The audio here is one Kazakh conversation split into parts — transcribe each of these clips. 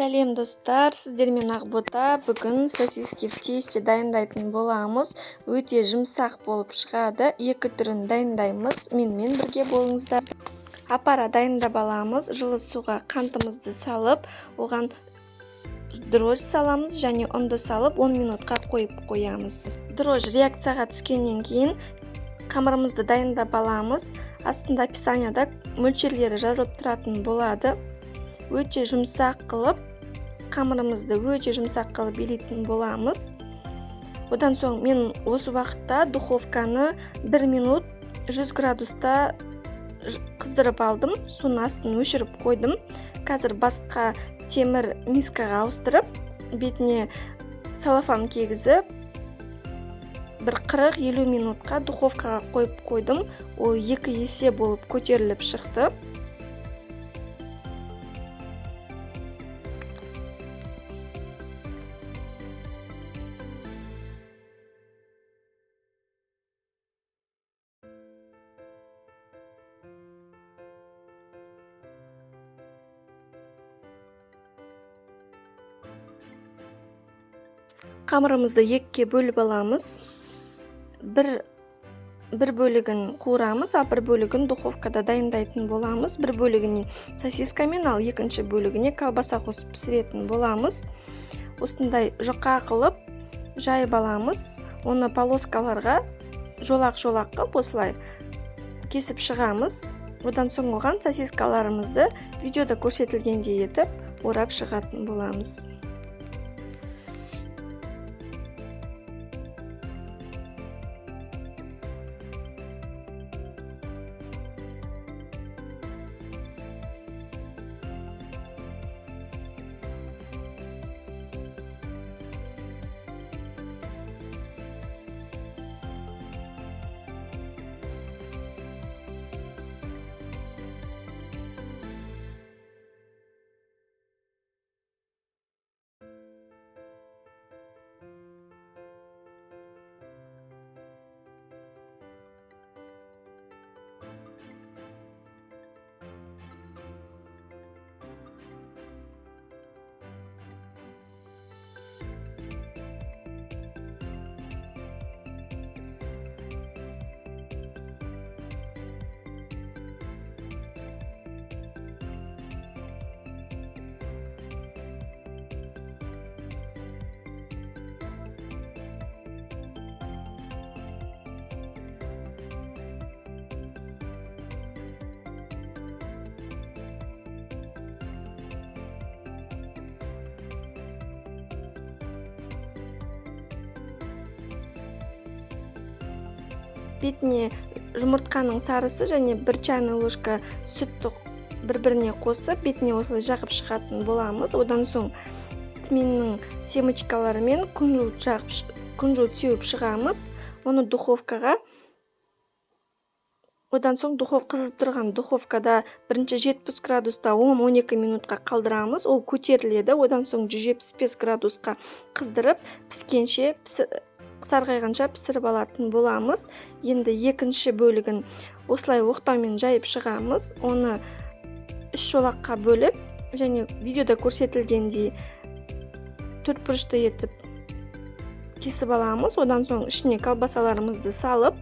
Сәлем достар, сіздермен Ақбота. Бүгін сосиски в тесте дайындайтын боламыз. Өте жұмсақ болып шығады. Екі түрін дайындаймыз. Менімен бірге болыңыздар. Апара дайындап аламыз. Жылы суға қантымызды салып, оған дрожь саламыз және ұнды салып 10 минутқа қойып қоямыз. Дрожь реакцияға түскеннен кейін қамырымызды дайындап аламыз. Астында описанияда мөлшерлері жазылып тұратын болады. Өте жұмсақ қылып, қамырымызды өте жұмсақ қылып билейтін боламыз. Одан соң мен осы уақытта духовканы 1 минут 100 градуста қыздырып алдым. Соның астын өшіріп қойдым. Қазір басқа темір мискаға ауыстырып, бетіне салафан кигізіп, бір 40-50 минутқа духовкаға қойып қойдым. Ол 2 есе болып көтеріліп шықты. Қамырымызды екіге бөліп аламыз. Бір бөлігін қуырамыз, бір бөлігін духовкада дайындайтын боламыз. Бір бөлігіне сосискамен, ал екінші бөлігіне колбаса қосып пісіретін боламыз. Осындай жұқа қылып жайып аламыз. Оны полоскаларға жолақ-жолақ қылып осылай кесіп шығамыз. Одан соң оған сосискаларымызды видеода көрсетілгендей етіп орап шығатын боламыз. Бетіне жұмыртқаның сарысы және 1 чайный ложка сүтті бір-біріне қосып, бетіне осылай жағып шығатын боламыз. Одан соң тменнің семечкаларымен күнжут сеуіп шығамыз. Оны духовкаға, одан соң қызып тұрған духовкада бірінші 70 градуста 10-12 минутқа қалдырамыз. Ол көтеріледі. Одан соң 175 градусқа қыздырып, піскенше сарғайғанша пісіріп алатын боламыз. Енді екінші бөлігін осылай оқтаумен жайып шығамыз. Оны 3 жолаққа бөліп, және видеода көрсетілгендей 4 бұрышты етіп кесіп аламыз. Одан соң ішіне колбасаларымызды салып,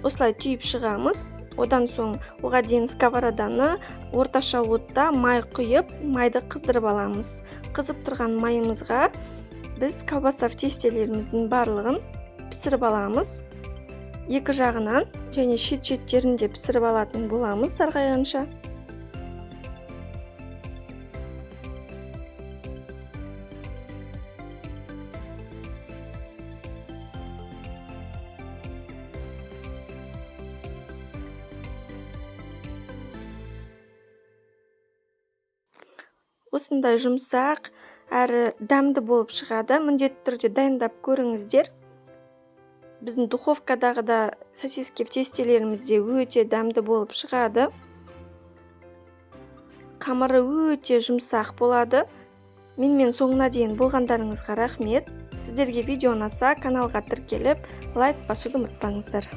осылай түйіп шығамыз. Одан соң оға дейін сковороданы орташа отта май құйып, майды қыздырып аламыз. Қызып тұрған майымызға біз колбаса в тестелеріміздің барлығын пісіріп аламыз. Екі жағынан және шет-шеттерінде пісіріп алатын боламыз сарғайғанша. Осындай жұмсақ әрі дәмді болып шығады. Міндетті түрде дайындап көріңіздер. Біздің духовкадағыда сосиски в тестелерімізде өте дәмді болып шығады. Қамыры өте жұмсақ болады. Менімен соңына дейін болғандарыңызға рахмет. Сіздерге видео ұнаса, каналға тіркеліп, лайк басуды ұмытпаңыздар.